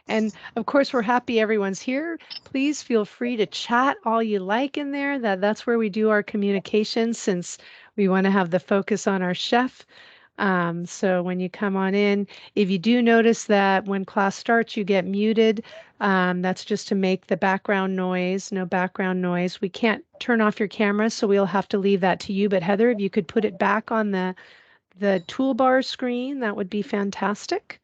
And of course, we're happy everyone's here. Please feel free to chat all you like in there. That's where we do our communication since we want to have the focus on our chef. So when you come on in, if you do notice that when class starts, you get muted, that's just to make the background noise, no background noise. We can't turn off your camera, so we'll have to leave that to you. But Heather, if you could put it back on the toolbar screen, that would be fantastic.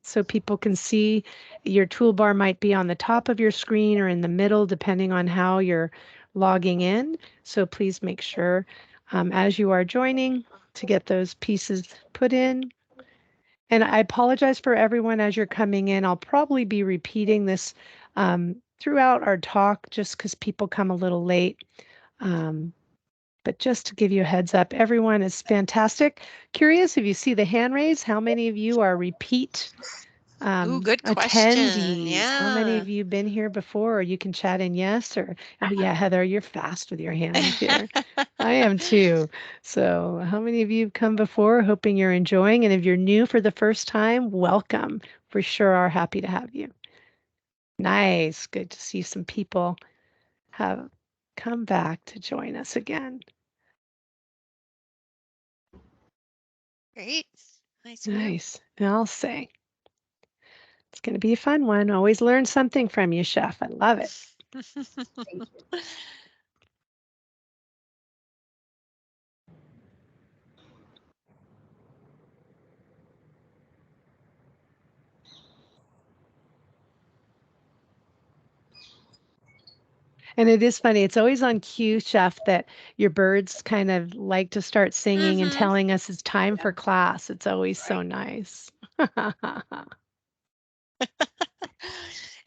So people can see your toolbar might be on the top of your screen or in the middle, depending on how you're logging in. So please make sure as you are joining to get those pieces put in. And I apologize for everyone as you're coming in. I'll probably be repeating this throughout our talk just because people come a little late. Um, but just to give you a heads up, everyone is fantastic. Curious if you see the hand raise, how many of you are repeat Ooh, good question. attendees? How many Yeah. of you been here before? Or you can chat in yes or, oh yeah, Heather, you're fast with your hands here. I am too. So how many of you have come before? Hoping you're enjoying. And if you're new for the first time, welcome. For sure are happy to have you. Nice. Good to see some people have come back to join us again. Great. Nice group. Nice. And I'll say it's going to be a fun one. Always learn something from you, Chef. I love it. Thank you. And it is funny. It's always on cue, Chef, that your birds kind of like to start singing and Mm-hmm. telling us it's time Yeah, for class. It's always so right. nice.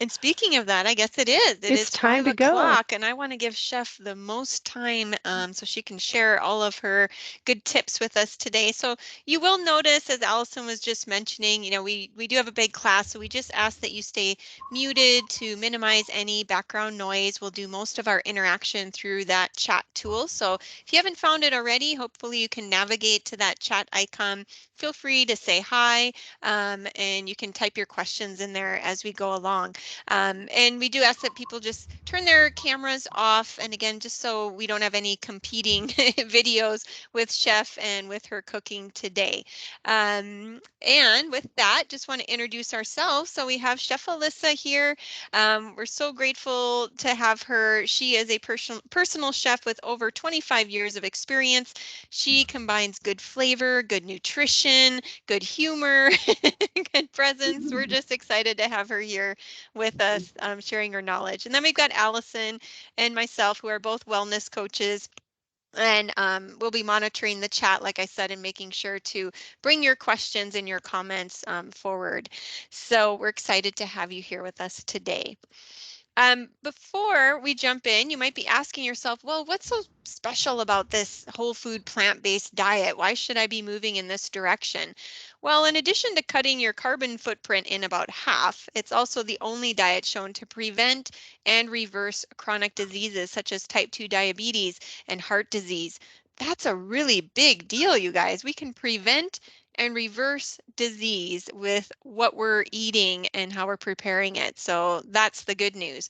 And speaking of that, I guess it is. It It's is time five to go. o'clock, and I want to give Chef the most time so she can share all of her good tips with us today. So you will notice, as Allison was just mentioning, we do have a big class, so we just ask that you stay muted to minimize any background noise. We'll do most of our interaction through that chat tool. So if you haven't found it already, hopefully you can navigate to that chat icon. Feel free to say hi, and you can type your questions in there as we go along. And we do ask that people just turn their cameras off. And again, just so we don't have any competing videos with Chef and with her cooking today. And with that, just want to introduce ourselves. So we have Chef Alyssa here. We're so grateful to have her. She is a personal chef with over 25 years of experience. She combines good flavor, good nutrition, good humor, good presence. We're just excited to have her here with us, sharing her knowledge. And then we've got Allison and myself, who are both wellness coaches. And we'll be monitoring the chat, like I said, and making sure to bring your questions and your comments forward. So we're excited to have you here with us today. Before we jump in, you might be asking yourself, well, what's so special about this whole food plant-based diet? Why should I be moving in this direction? Well, in addition to cutting your carbon footprint in about half, it's also the only diet shown to prevent and reverse chronic diseases such as type 2 diabetes and heart disease. That's a really big deal, you guys. We can prevent and reverse disease with what we're eating and how we're preparing it. So that's the good news.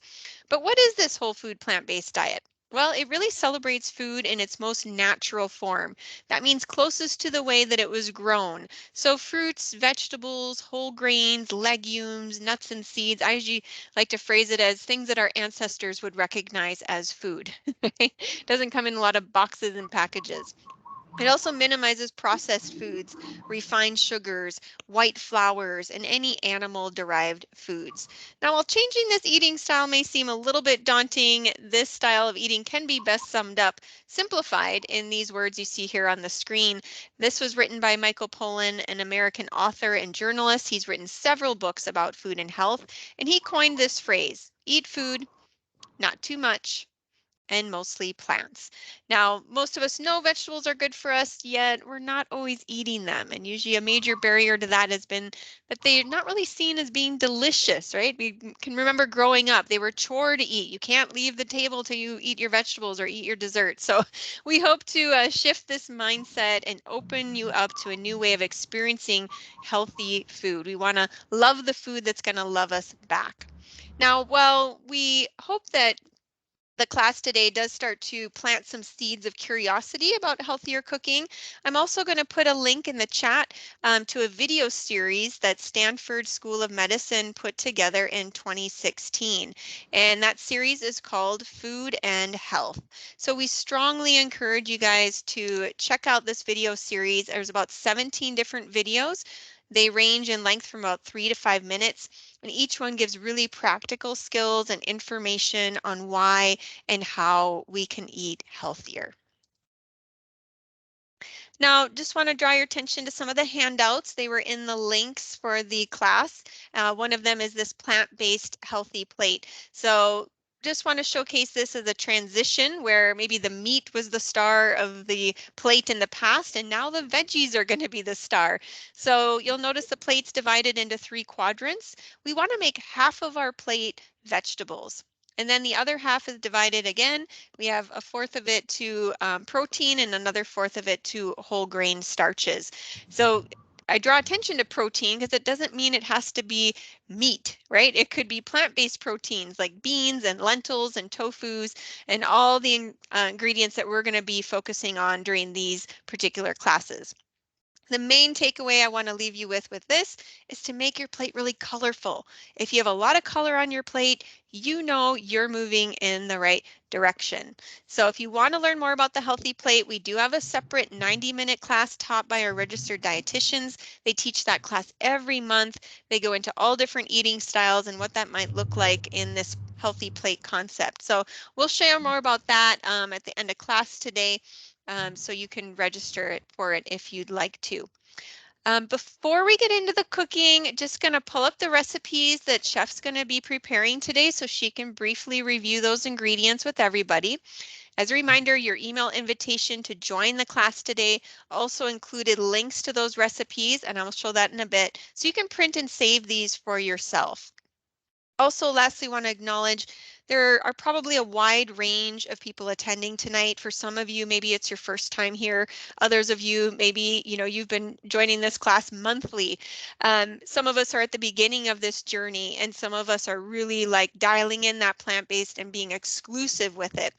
But what is this whole food plant-based diet? Well, it really celebrates food in its most natural form. That means closest to the way that it was grown. So fruits, vegetables, whole grains, legumes, nuts and seeds. I usually like to phrase it as things that our ancestors would recognize as food. It doesn't come in a lot of boxes and packages. It also minimizes processed foods, refined sugars, white flours, and any animal-derived foods. Now, while changing this eating style may seem a little bit daunting, this style of eating can be best summed up, simplified in these words you see here on the screen. This was written by Michael Pollan, an American author and journalist. He's written several books about food and health, and he coined this phrase, eat food, not too much, and mostly plants. Now, most of us know vegetables are good for us, yet we're not always eating them. And usually a major barrier to that has been that they're not really seen as being delicious, right? We can remember growing up, they were a chore to eat. You can't leave the table till you eat your vegetables or eat your dessert. So we hope to shift this mindset and open you up to a new way of experiencing healthy food. We want to love the food that's going to love us back. Now, while we hope that the class today does start to plant some seeds of curiosity about healthier cooking, I'm also going to put a link in the chat to a video series that Stanford School of Medicine put together in 2016. And that series is called Food and Health. So we strongly encourage you guys to check out this video series. There's about 17 different videos. They range in length from about 3 to 5 minutes, and each one gives really practical skills and information on why and how we can eat healthier. Now, just want to draw your attention to some of the handouts. They were in the links for the class. One of them is this plant-based healthy plate. So just want to showcase this as a transition where maybe the meat was the star of the plate in the past, and now the veggies are going to be the star. So you'll notice the plate's divided into 3 quadrants. We want to make half of our plate vegetables. And then the other half is divided again. We have a fourth of it to protein and another fourth of it to whole grain starches. So I draw attention to protein because it doesn't mean it has to be meat, right? It could be plant-based proteins like beans and lentils and tofus and all the ingredients that we're going to be focusing on during these particular classes. The main takeaway I want to leave you with this is to make your plate really colorful. If you have a lot of color on your plate, you know you're moving in the right direction. So if you want to learn more about the healthy plate, we do have a separate 90-minute class taught by our registered dietitians. They teach that class every month. They go into all different eating styles and what that might look like in this healthy plate concept. So we'll share more about that at the end of class today. So you can register for it if you'd like to. Before we get into the cooking, just going to pull up the recipes that Chef's going to be preparing today so she can briefly review those ingredients with everybody. As a reminder, your email invitation to join the class today also included links to those recipes, and I'll show that in a bit, so you can print and save these for yourself. Also, lastly, want to acknowledge there are probably a wide range of people attending tonight. For some of you, maybe it's your first time here. Others of you, maybe you've been joining this class monthly. Some of us are at the beginning of this journey, and some of us are really like dialing in that plant-based and being exclusive with it.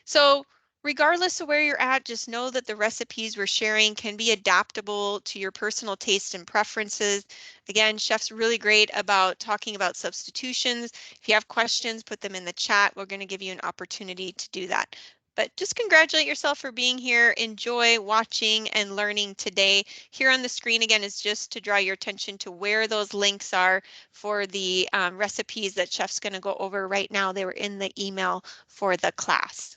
So regardless of where you're at, just know that the recipes we're sharing can be adaptable to your personal taste and preferences. Again, Chef's really great about talking about substitutions. If you have questions, put them in the chat. We're going to give you an opportunity to do that. But just congratulate yourself for being here. Enjoy watching and learning today. Here on the screen again is just to draw your attention to where those links are for the recipes that Chef's going to go over right now. They were in the email for the class.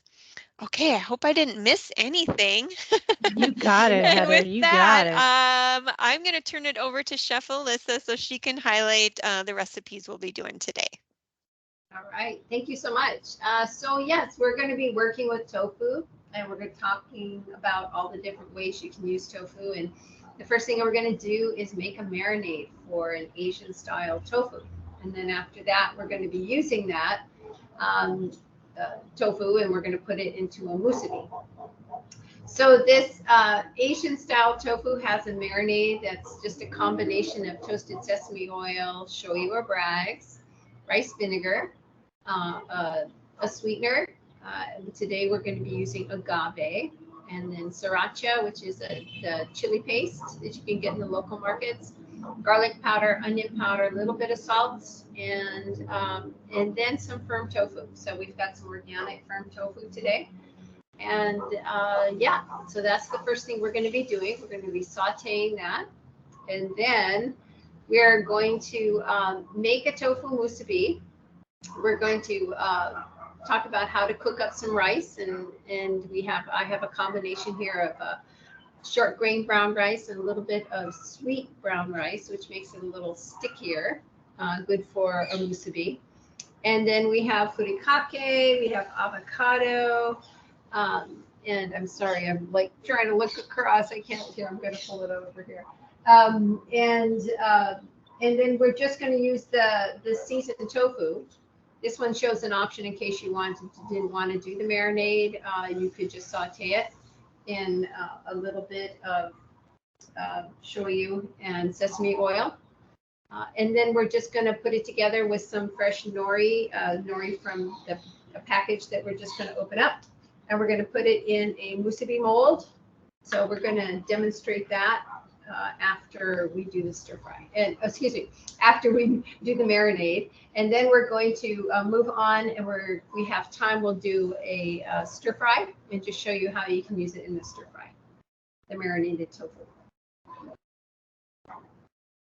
Okay, I hope I didn't miss anything. You got it, And Heather. with You that, got it. I'm going to turn it over to Chef Alyssa so she can highlight the recipes we'll be doing today. All right, thank you so much. So yes, we're going to be working with tofu, and we're going to be talking about all the different ways you can use tofu. And the first thing we're going to do is make a marinade for an Asian style tofu. And then after that, we're going to be using that tofu, and we're going to put it into a musubi. So this Asian style tofu has a marinade that's just a combination of toasted sesame oil, shoyu or brags, rice vinegar, a sweetener. Today we're going to be using agave, and then sriracha, which is the chili paste that you can get in the local markets, garlic powder, onion powder, a little bit of salt, and then some firm tofu. So we've got some organic firm tofu today. And yeah, so that's the first thing we're going to be doing. We're going to be sauteing that. And then we're going to make a tofu musubi. We're going to talk about how to cook up some rice. And I have a combination here of short grain brown rice and a little bit of sweet brown rice, which makes it a little stickier, good for a musubi. And then we have furikake, we have avocado, and I'm sorry, I'm like trying to look across. I can't here. I'm going to pull it over here. And then we're just going to use the seasoned tofu. This one shows an option in case you didn't want to do the marinade. You could just saute it in a little bit of shoyu and sesame oil. And then we're just going to put it together with some fresh nori, nori from a package that we're just going to open up. And we're going to put it in a musubi mold. So we're going to demonstrate that after we do the stir fry. And excuse me, after we do the marinade. And then we're going to move on, and we have time. We'll do a stir fry and just show you how you can use it in the stir fry, the marinated tofu.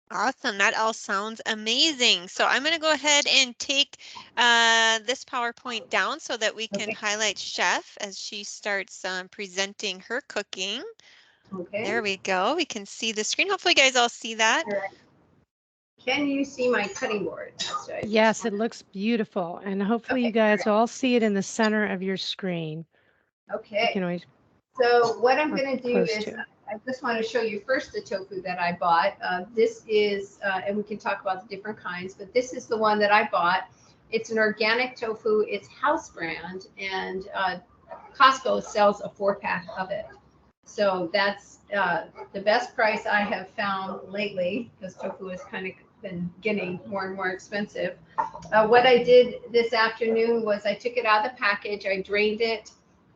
Awesome. That all sounds amazing. So I'm going to go ahead and take this PowerPoint down so that we can highlight Chef as she starts presenting her cooking. Okay. There we go. We can see the screen. Hopefully you guys all see that. All right. Can you see my cutting board? Yes, it looks beautiful. And hopefully you guys all see it in the center of your screen. Okay. You can always so what I'm going to do is I just want to show you first the tofu that I bought. This is, and we can talk about the different kinds, but this is the one that I bought. It's an organic tofu. It's house brand, and Costco sells a 4-pack of it. So that's the best price I have found lately, because tofu has kind of been getting more and more expensive. What I did this afternoon was I took it out of the package. I drained it.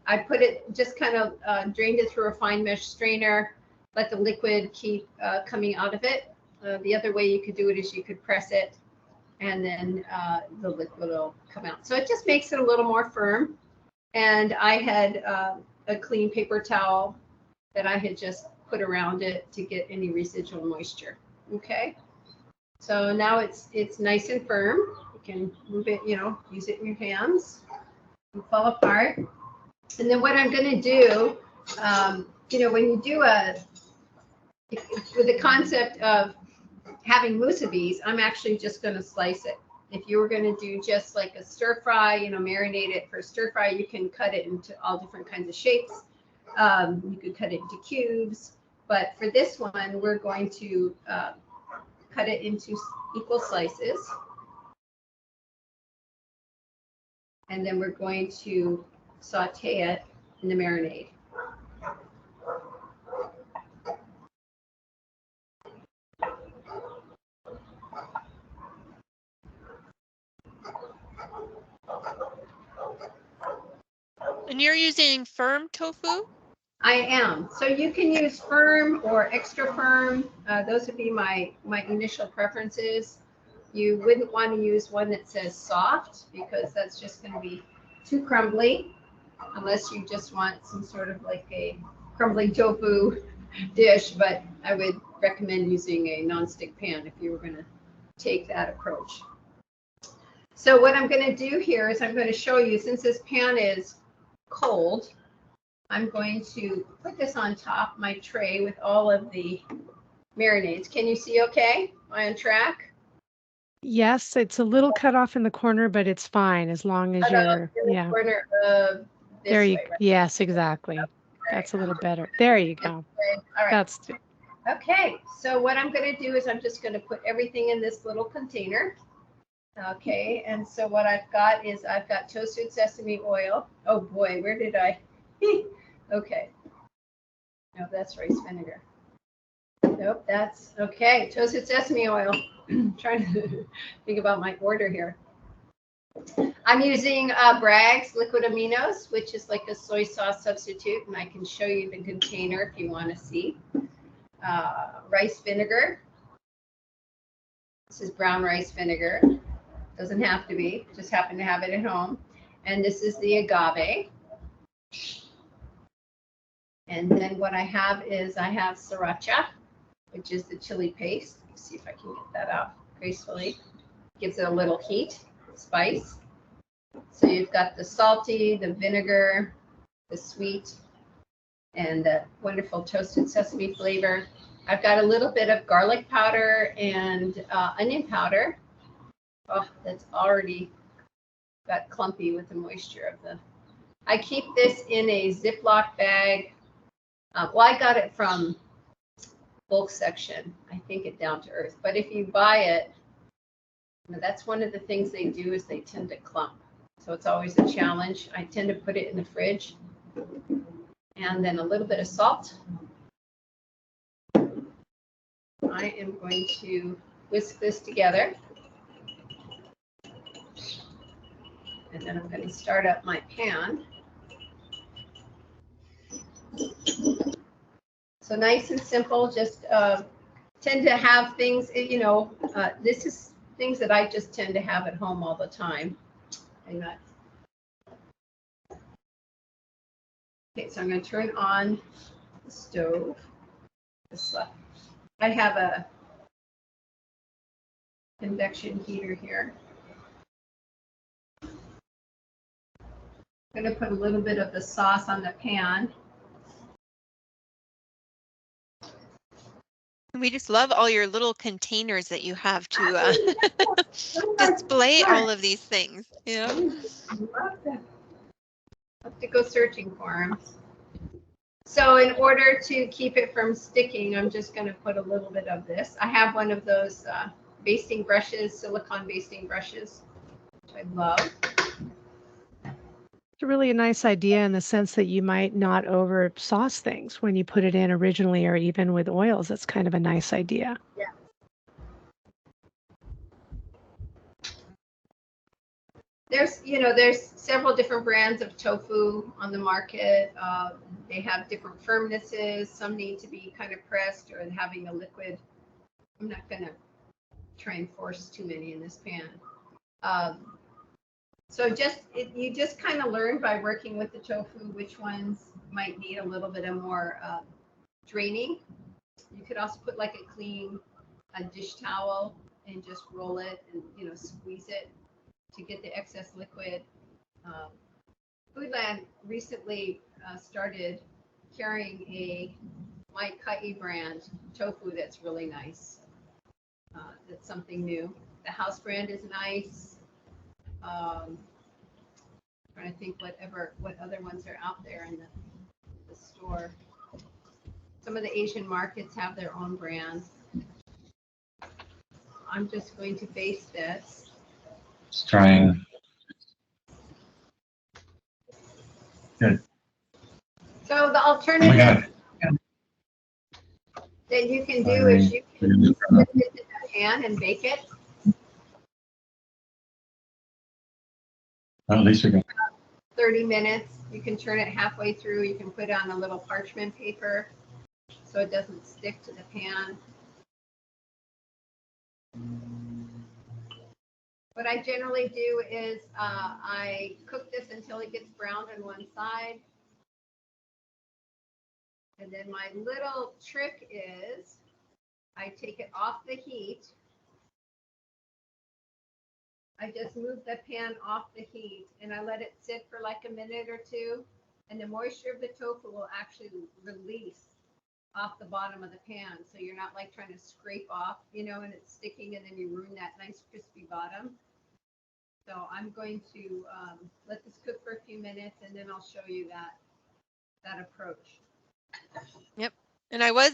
I put it, just kind of drained it through a fine mesh strainer, let the liquid keep coming out of it. The other way you could do it is you could press it, and then the liquid will come out. So it just makes it a little more firm. And I had a clean paper towel that I had just put around it to get any residual moisture. Okay. So now it's nice and firm. You can move it, use it in your hands. It'll fall apart. And then what I'm going to do, when you do with the concept of having musubis, I'm actually just going to slice it. If you were going to do just like a stir fry, marinate it for stir fry, you can cut it into all different kinds of shapes. You could cut it into cubes. But for this one, we're going to cut it into equal slices. And then we're going to saute it in the marinade. And you're using firm tofu? I am. So you can use firm or extra firm. Those would be my initial preferences. You wouldn't want to use one that says soft, because that's just going to be too crumbly, unless you just want some sort of like a crumbly tofu dish. But I would recommend using a nonstick pan if you were going to take that approach. So what I'm going to do here is I'm going to show you, since this pan is cold, I'm going to put this on top my tray with all of the marinades. Can you see okay? Am I on track? Yes, it's a little cut off in the corner, but it's fine as long as you're, in the corner of this there you, way, right? yes, exactly. Okay. That's a little better. There you go. All right. That's okay. So what I'm going to do is I'm just going to put everything in this little container. Okay. And so what I've got is I've got toasted sesame oil. Oh boy, where did I? Okay. No, that's rice vinegar. Nope, that's okay. Toasted sesame oil. Trying to think about my order here. I'm using Bragg's liquid aminos, which is like a soy sauce substitute, and I can show you the container if you want to see. Rice vinegar. This is brown rice vinegar. Doesn't have to be, just happen to have it at home. And this is the agave. And then what I have is I have sriracha, which is the chili paste. Let's see if I can get that out gracefully. Gives it a little heat, spice. So you've got the salty, the vinegar, the sweet, and the wonderful toasted sesame flavor. I've got a little bit of garlic powder and onion powder. Oh, that's already got clumpy with the moisture of the. I keep this in a Ziploc bag. Well, I got it from bulk section. I think it down to earth. But if you buy it, that's one of the things they do is they tend to clump. So it's always a challenge. I tend to put it in the fridge. And then a little bit of salt. I am going to whisk this together. And then I'm going to start up my pan. So nice and simple, just tend to have things, this is things that I just tend to have at home all the time. And that. Okay, so I'm going to turn on the stove. I have a induction heater here. I'm going to put a little bit of the sauce on the pan. We just love all your little containers that you have to display all of these things. Yeah. I have to go searching for them. So in order to keep it from sticking, I'm just going to put a little bit of this. I have one of those basting brushes, silicone basting brushes, which I love. It's really a nice idea in the sense that you might not over sauce things when you put it in originally, or even with oils. It's kind of a nice idea. Yeah. There's several different brands of tofu on the market. They have different firmnesses. Some need to be kind of pressed or having a liquid. I'm not going to try and force too many in this pan. So you just kind of learn by working with the tofu which ones might need a little bit of more draining. You could also put like a clean dish towel and just roll it and squeeze it to get the excess liquid. Foodland recently started carrying a My Kai brand tofu that's really nice. That's something new. The house brand is nice. Trying to think what other ones are out there in the store. Some of the Asian markets have their own brands. I'm just going to baste this. Just trying. Good. So the alternative that you can do is you can put it in the pan and bake it. Well, at least we can. 30 minutes. You can turn it halfway through. You can put it on a little parchment paper so it doesn't stick to the pan. What I generally do is I cook this until it gets browned on one side. And then my little trick is I take it off the heat. I just move the pan off the heat and I let it sit for like a minute or two, and the moisture of the tofu will actually release off the bottom of the pan. So you're not like trying to scrape off, and it's sticking and then you ruin that nice crispy bottom. So I'm going to let this cook for a few minutes and then I'll show you that approach. Yep. And I was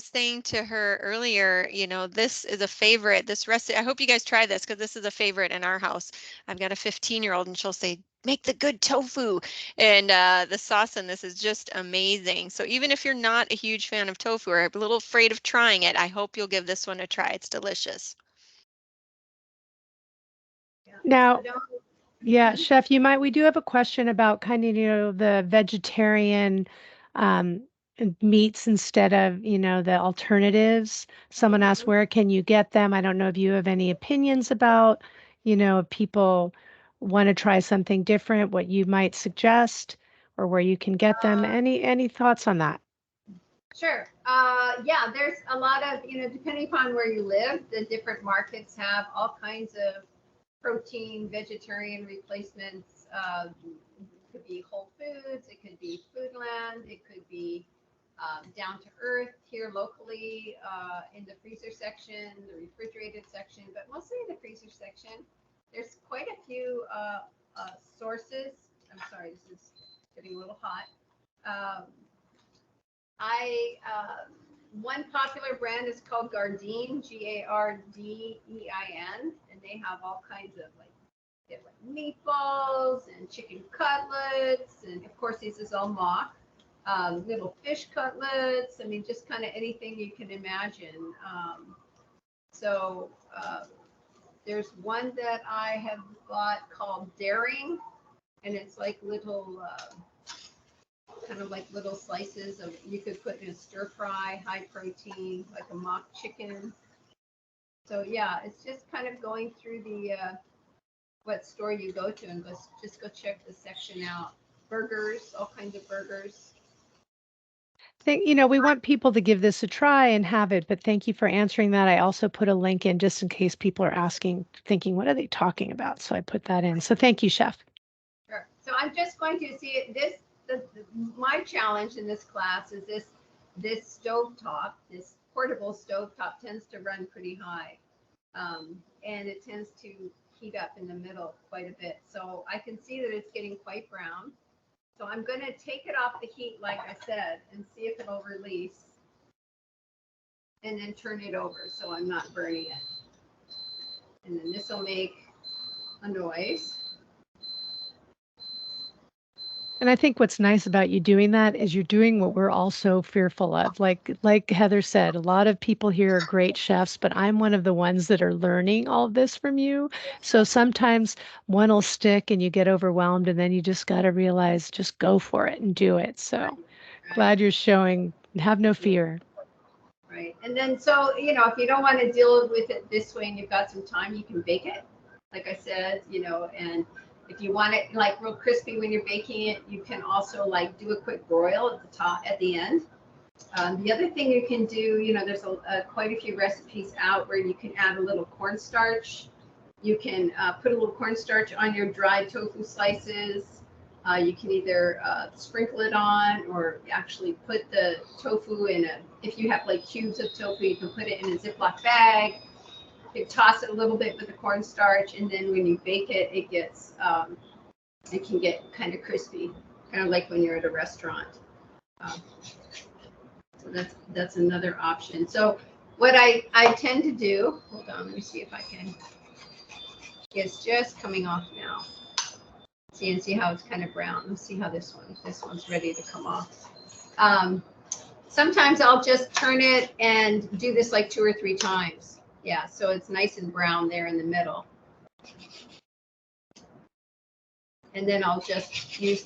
saying to her earlier, this is a favorite, this recipe. I hope you guys try this because this is a favorite in our house. I've got a 15-year-old and she'll say, make the good tofu. And the sauce in this is just amazing. So even if you're not a huge fan of tofu or a little afraid of trying it, I hope you'll give this one a try. It's delicious. Now, yeah, Chef, we do have a question about kind of, the vegetarian meats instead of, the alternatives. Someone asked, where can you get them? I don't know if you have any opinions about, if people want to try something different, what you might suggest, or where you can get them. Any thoughts on that? Sure. Yeah, there's a lot of, depending upon where you live, the different markets have all kinds of protein, vegetarian replacements. It could be Whole Foods, it could be Foodland, it could be down to earth here locally in the freezer section, the refrigerated section, but mostly in the freezer section. There's quite a few sources. I'm sorry, this is getting a little hot. One popular brand is called Gardein, Gardein, and they have all kinds of they have meatballs and chicken cutlets, and of course this is all mock. Little fish cutlets. I mean, just kind of anything you can imagine. So there's one that I have bought called Daring, and it's like little, kind of like little slices of, you could put in a stir fry, high protein, like a mock chicken. So yeah, it's just kind of going through the what store you go to and just go check the section out. Burgers, all kinds of burgers. We want people to give this a try and have it, but thank you for answering that. I also put a link in just in case people are asking, thinking, what are they talking about? So I put that in. So thank you, Chef. Sure. So I'm just going to see it. My challenge in this class is this stovetop, this portable stovetop tends to run pretty high, and it tends to heat up in the middle quite a bit. So I can see that it's getting quite brown. So I'm going to take it off the heat, like I said, and see if it'll release, and then turn it over so I'm not burning it. And then this will make a noise. And I think what's nice about you doing that is you're doing what we're all so fearful of. Like Heather said, a lot of people here are great chefs, but I'm one of the ones that are learning all of this from you. So sometimes one will stick and you get overwhelmed, and then you just got to realize, just go for it and do it. So Right. glad you're showing, have no fear. Right. And then, so, if you don't want to deal with it this way and you've got some time, you can bake it, like I said, and if you want it like real crispy when you're baking it, you can also like do a quick broil at the top, at the end. The other thing you can do, there's quite a few recipes out where you can add a little cornstarch. You can put a little cornstarch on your dried tofu slices. You can either sprinkle it on, or actually put the tofu in if you have like cubes of tofu, you can put it in a Ziploc bag. You toss it a little bit with the cornstarch, and then when you bake it, it can get kind of crispy, kind of like when you're at a restaurant. So that's another option. So what I tend to do, hold on, let me see if I can. It's just coming off now. See how it's kind of brown. Let's see how this one's ready to come off. Sometimes I'll just turn it and do this like 2 or 3 times. Yeah, so it's nice and brown there in the middle. And then I'll just use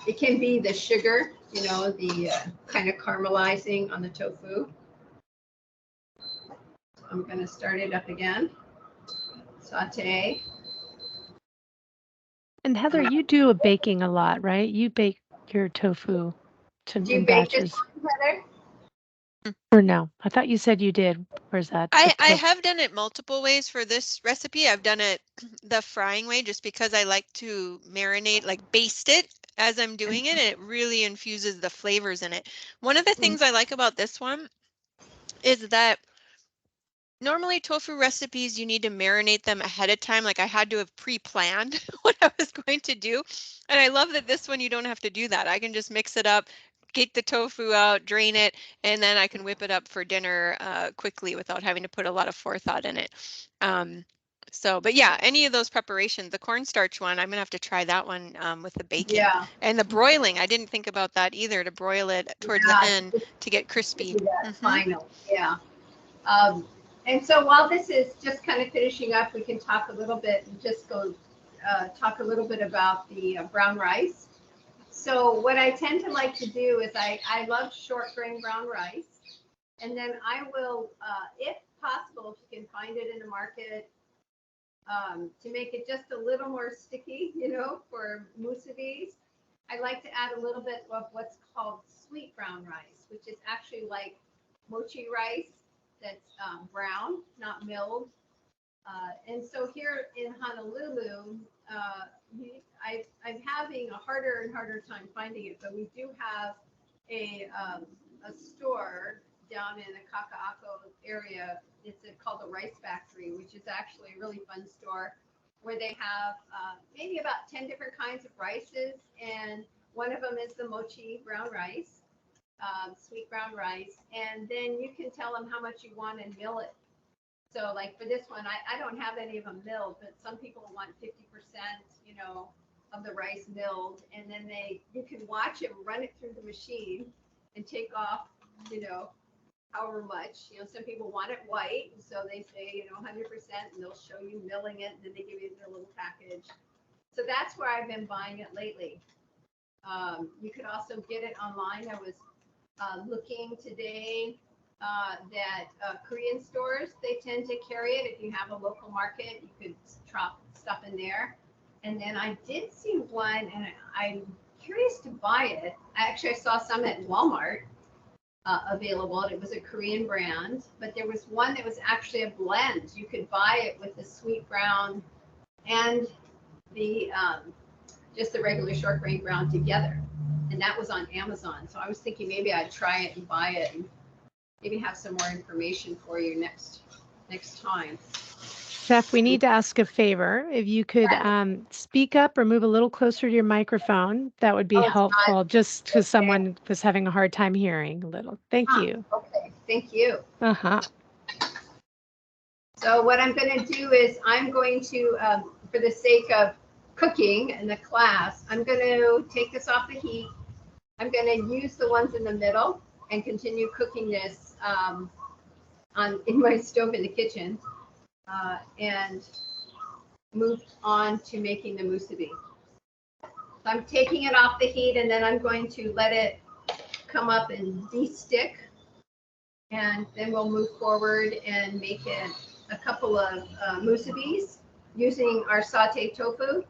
it can be the sugar, the kind of caramelizing on the tofu. So I'm going to start it up again. Saute. And Heather, you do a baking a lot, right? You bake your tofu in batches. This one, Heather? Or no? I thought you said you did. Where's that? I have done it multiple ways for this recipe. I've done it the frying way just because I like to marinate, like baste it as I'm doing it, and it really infuses the flavors in it. One of the things I like about this one is that normally tofu recipes, you need to marinate them ahead of time. Like I had to have pre-planned what I was going to do. And I love that this one, you don't have to do that. I can just mix it up, get the tofu out, drain it, and then I can whip it up for dinner quickly without having to put a lot of forethought in it. But yeah, any of those preparations, the cornstarch one, I'm gonna have to try that one with the bacon. Yeah. And the broiling, I didn't think about that either, to broil it towards the end to get crispy. Final, yeah. And so while this is just kind of finishing up, we can talk a little bit and just talk a little bit about the brown rice. So what I tend to like to do is I love short grain brown rice, and then I will, if possible, if you can find it in the market, to make it just a little more sticky, for musubis, I like to add a little bit of what's called sweet brown rice, which is actually like mochi rice that's brown, not milled. And so here in Honolulu, I'm having a harder and harder time finding it, but we do have a store down in the Kaka'ako area. It's called the Rice Factory, which is actually a really fun store where they have maybe about 10 different kinds of rices. And one of them is the mochi brown rice, sweet brown rice. And then you can tell them how much you want and mill it. So like for this one, I don't have any of them milled, but some people want 50%, you know, of the rice milled. And then you can watch them run it through the machine and take off, you know, however much. You know, some people want it white, so they say, you know, 100%, and they'll show you milling it, and then they give you their little package. So that's where I've been buying it lately. You could also get it online. I was looking today that Korean stores, they tend to carry it. If you have a local market, you could drop stuff in there. And then I did see one, and I'm curious to buy it. I saw some at Walmart available. It was a Korean brand, but there was one that was actually a blend. You could buy it with the sweet brown and the just the regular short grain brown together, and that was on Amazon. So I was thinking maybe I'd try it and buy it, and maybe have some more information for you next time. Chef, we need to ask a favor. If you could speak up or move a little closer to your microphone, that would be helpful, just because someone was having a hard time hearing a little. Thank you. Okay, thank you. Uh-huh. So what I'm going to do is I'm going to, for the sake of cooking in the class, I'm going to take this off the heat. I'm going to use the ones in the middle and continue cooking this in my stove in the kitchen. And move on to making the musubi. So I'm taking it off the heat, and then I'm going to let it come up and de-stick, and then we'll move forward and make it a couple of musubis using our sauteed tofu.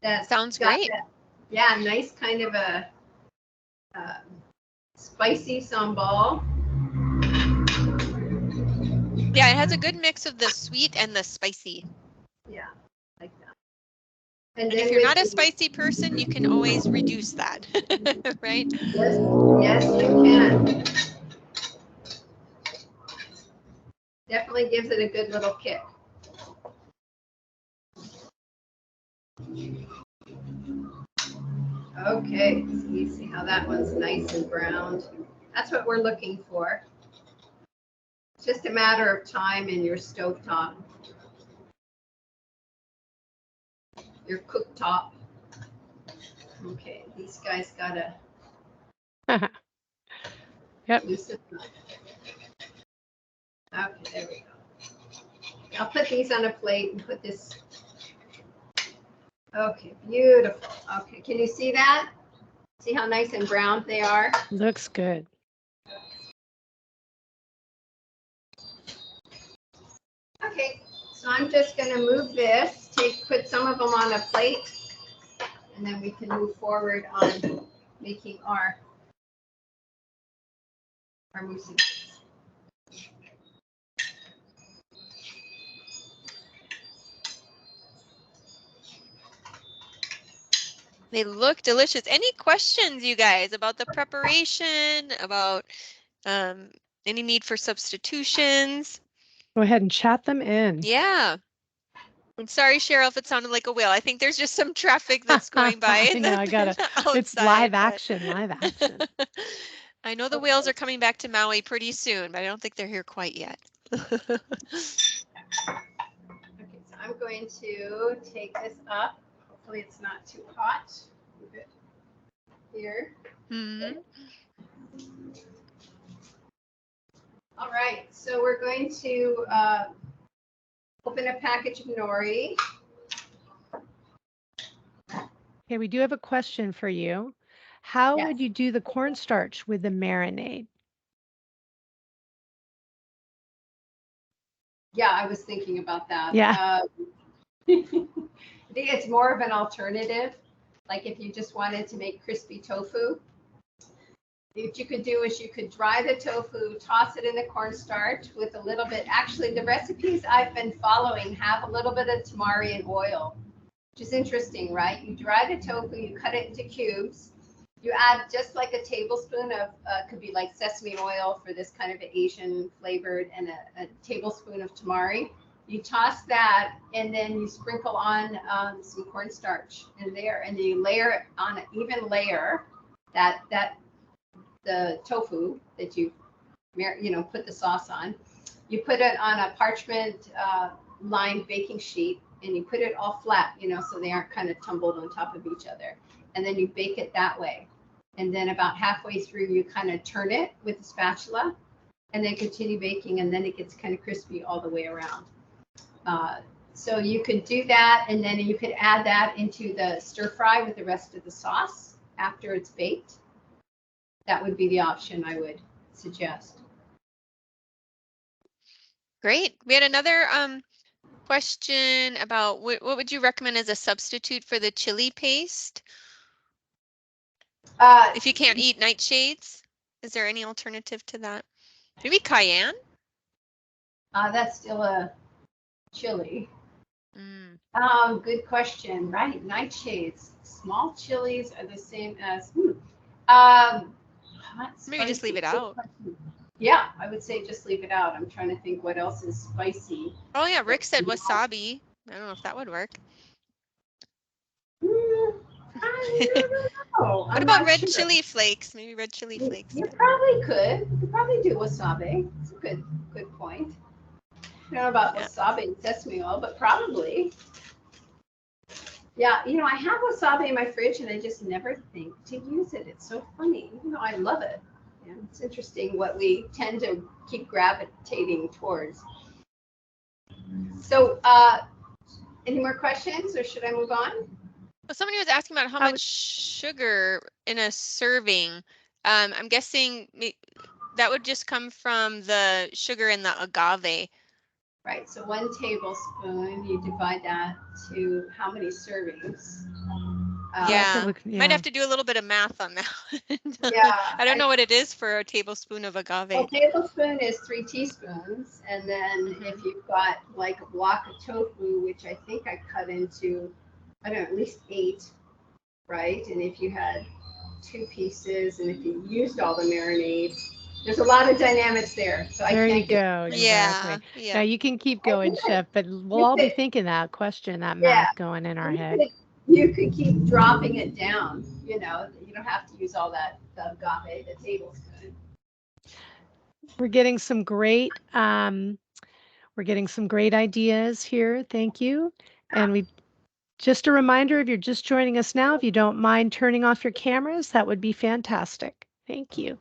That sounds great. Nice kind of a spicy sambal. Yeah, it has a good mix of the sweet and the spicy. Yeah, like that. And if you're not a spicy person, you can always reduce that, right? Yes, you can. Definitely gives it a good little kick. Okay, so you see how that one's nice and browned. That's what we're looking for. It's just a matter of time in your stovetop, your cooktop. Okay, these guys gotta loosen up. Okay, there we go. I'll put these on a plate and put this. Okay, beautiful. Okay, can you see that? See how nice and brown they are? Looks good. Okay, so I'm just going to move this, put some of them on a plate, and then we can move forward on making our musubi. They look delicious. Any questions, you guys, about the preparation, about any need for substitutions? Go ahead and chat them in. Yeah. I'm sorry, Cheryl, if it sounded like a whale. I think there's just some traffic that's going by. I know, I got it. It's live action, live action. I know the whales are coming back to Maui pretty soon, but I don't think they're here quite yet. Okay, so I'm going to take this up. Hopefully it's not too hot. Move it here. Mm-hmm. All right, so we're going to open a package of nori. Okay, we do have a question for you. How would you do the cornstarch with the marinade? Yeah, I was thinking about that. Yeah. I think it's more of an alternative. Like if you just wanted to make crispy tofu, what you could do is you could dry the tofu, toss it in the cornstarch with a little bit. Actually, the recipes I've been following have a little bit of tamari and oil, which is interesting, right? You dry the tofu, you cut it into cubes, You add just like a tablespoon of, could be like sesame oil for this kind of Asian flavored, and a tablespoon of tamari. You toss that, and then you sprinkle on some cornstarch in there, and then you layer it on an even layer, the tofu that you put the sauce on. You put it on a parchment lined baking sheet, and you put it all flat, so they aren't kind of tumbled on top of each other. And then you bake it that way. And then about halfway through, you kind of turn it with a spatula, and then continue baking, and then it gets kind of crispy all the way around. So you could do that, and then you could add that into the stir fry with the rest of the sauce after it's baked. That would be the option I would suggest. Great. We had another question about what would you recommend as a substitute for the chili paste? If you can't eat nightshades, is there any alternative to that? Maybe cayenne? That's still a chili. Good question. Right, nightshades. Small chilies are the same as maybe just leave it out. Yeah, I would say just leave it out. I'm trying to think what else is spicy. Oh yeah, Rick said wasabi. I don't know if that would work. I don't know. What about red chili flakes? Maybe red chili flakes. You probably could. You could probably do wasabi. It's a good point. I don't know about wasabi and sesame oil, but probably. Yeah, I have wasabi in my fridge, and I just never think to use it. It's so funny, even though I love it. Yeah, it's interesting what we tend to keep gravitating towards. So, any more questions, or should I move on? Well, somebody was asking about how much sugar in a serving. I'm guessing that would just come from the sugar in the agave. Right, so 1 tablespoon, you divide that to how many servings? Might have to do a little bit of math on that. Yeah. I don't know what it is for a tablespoon of agave. Well, a tablespoon is 3 teaspoons. And then if you've got like a block of tofu, which I think I cut into, I don't know, at least 8, right? And if you had 2 pieces, and if you used all the marinade, there's a lot of dynamics there. So there I can't you go. Exactly. Yeah. Now you can keep going, Chef, but we'll all be thinking that question, that math going in our head. You could keep dropping it down. You don't have to use all that agave, the tablespoon. We're getting some great ideas here. Thank you. And just a reminder, if you're just joining us now, if you don't mind turning off your cameras, that would be fantastic. Thank you.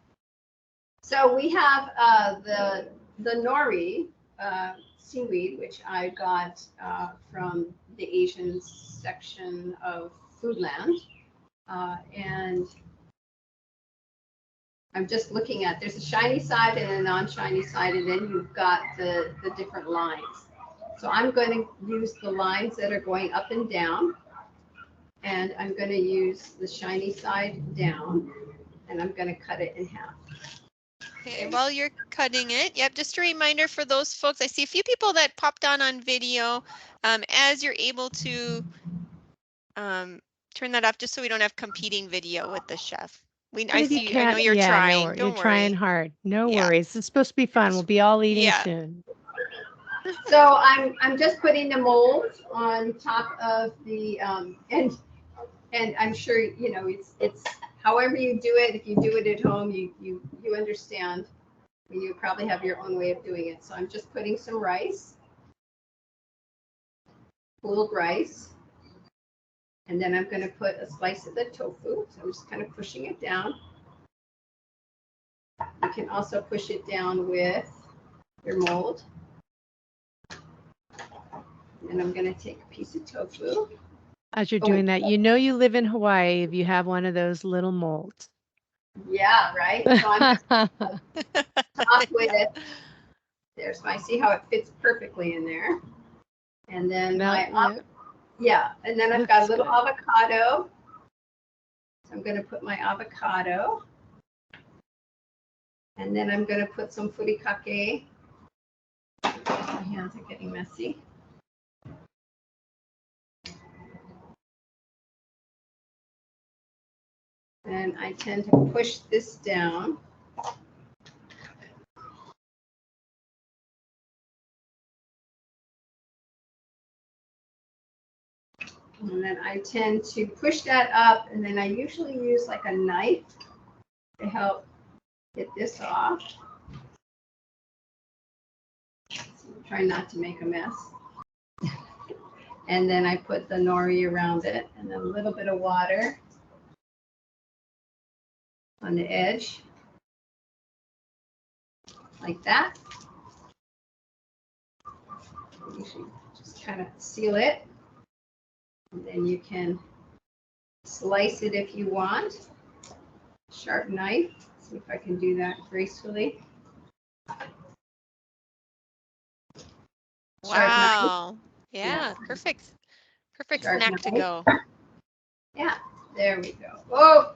So we have the nori seaweed, which I got from the Asian section of Foodland, and I'm just looking at, there's a shiny side and a non-shiny side, and then you've got the different lines. So I'm going to use the lines that are going up and down, and I'm going to use the shiny side down, and I'm going to cut it in half. Okay, while you're cutting it, just a reminder for those folks, I see a few people that popped on video. As you're able to turn that off, just so we don't have competing video with the chef. I know you're trying. You're trying hard. No worries. It's supposed to be fun. We'll be all eating soon. So I'm just putting the mold on top of the and I'm sure it's however you do it. If you do it at home, you understand. You probably have your own way of doing it. So I'm just putting some rice, cooled rice, and then I'm going to put a slice of the tofu. So I'm just kind of pushing it down. You can also push it down with your mold. And I'm going to take a piece of tofu. As you're doing that, you live in Hawaii if you have one of those little molds. Yeah, right. So I'm just top with it. There's my, see how it fits perfectly in there. And then and then I've got a little avocado. So I'm going to put my avocado. And then I'm going to put some furikake. My hands are getting messy. And I tend to push this down. And then I tend to push that up, and then I usually use like a knife to help get this off. So try not to make a mess. And then I put the nori around it, and then a little bit of water on the edge, like that. You should just kind of seal it. And then you can slice it if you want. Sharp knife. See if I can do that gracefully. Wow. Yeah, perfect. Perfect Sharp snack to knife. go. Yeah, there we go. Oh,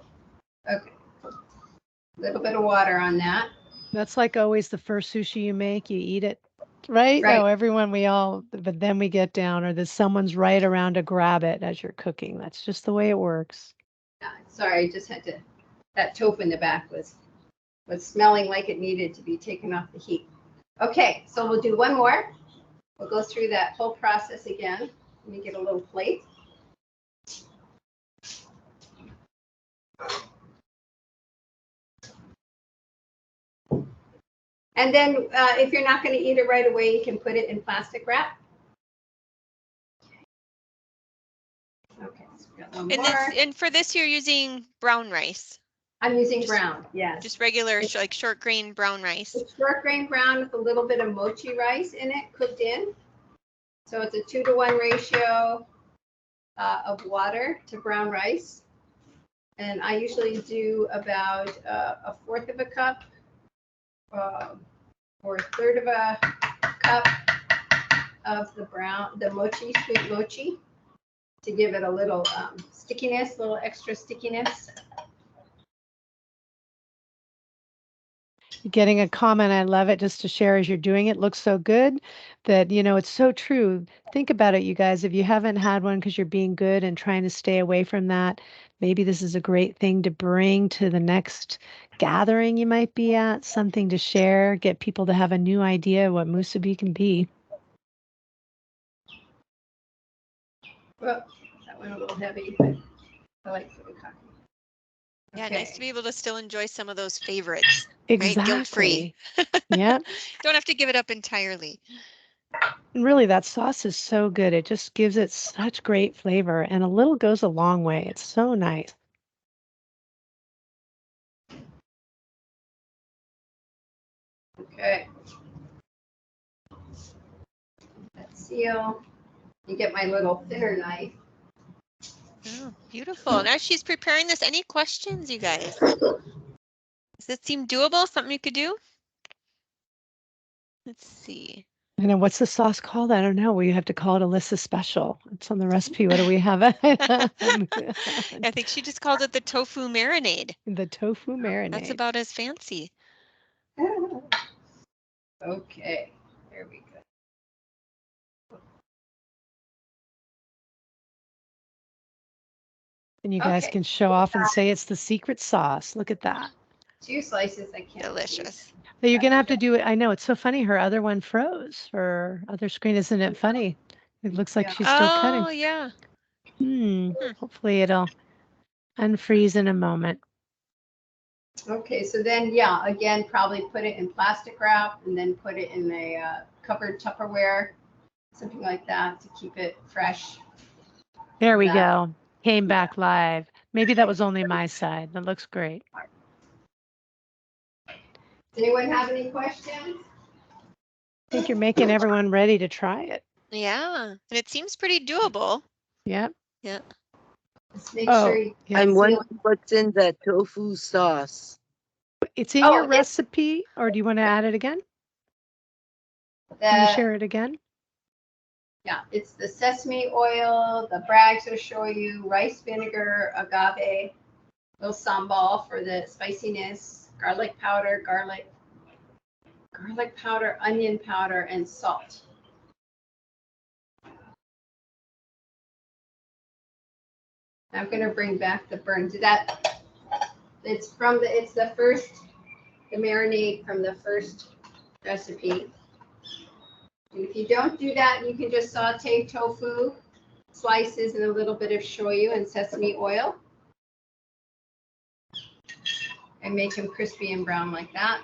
okay. A little bit of water on that. That's like always the first sushi you make, you eat it, right? Right. Oh, everyone, but then we get down, or there's someone's right around to grab it as you're cooking. That's just the way it works. Sorry, I just had to, that tofu in the back was smelling like it needed to be taken off the heat. Okay, so we'll do one more. We'll go through that whole process again. Let me get a little plate. And then if you're not going to eat it right away, you can put it in plastic wrap. Okay, so we got one more. And for this, you're using brown rice. I'm using brown, yes. Just regular, like short grain brown rice. It's short grain brown with a little bit of mochi rice in it, cooked in. So it's a 2-to-1 ratio of water to brown rice. And I usually do about 1/4 of a cup or 1/3 of a cup of the mochi, sweet mochi, to give it a little stickiness, a little extra stickiness. Getting a comment, I love it, just to share as you're doing it. Looks so good that, it's so true. Think about it, you guys. If you haven't had one because you're being good and trying to stay away from that, maybe this is a great thing to bring to the next gathering you might be at, something to share, get people to have a new idea what musubi can be. Well, that went a little heavy, but I like for the coffee. Yeah, Okay. nice to be able to still enjoy some of those favorites. Exactly. Right? Guilt-free. Yeah. Don't have to give it up entirely. And really, that sauce is so good. It just gives it such great flavor, and a little goes a long way. It's so nice. Okay. That seal. You get my little thinner knife. Oh, beautiful. Now she's preparing this. Any questions, you guys? Does this seem doable? Something you could do? Let's see. And then what's the sauce called? I don't know. We have to call it Alyssa Special. It's on the recipe. What do we have? I think she just called it the tofu marinade. The tofu marinade. That's about as fancy. Okay, there we go. And you guys can show off and say it's the secret sauce. Look at that. 2 slices, I can't. Delicious. So you're going to have to do it. I know, it's so funny. Her other one froze. Her other screen, isn't it funny? It looks like she's still cutting. Oh, yeah. Hopefully it'll unfreeze in a moment. Okay, so then, yeah, again, probably put it in plastic wrap and then put it in a covered Tupperware, something like that, to keep it fresh. There we go. Came back live. Maybe that was only my side. That looks great. Does anyone have any questions? I think you're making everyone ready to try it. Yeah, and it seems pretty doable. Yep. Yeah. Just make sure you I'm wondering what's in the tofu sauce. It's in your recipe, or do you want to add it again? Can you share it again? Yeah, it's the sesame oil, the Bragg's will show you, rice vinegar, agave, little sambal for the spiciness, garlic powder, onion powder, and salt. I'm going to bring back the burn. Did that It's the marinade from the first recipe. And if you don't do that, you can just saute tofu slices in a little bit of shoyu and sesame oil and make them crispy and brown like that.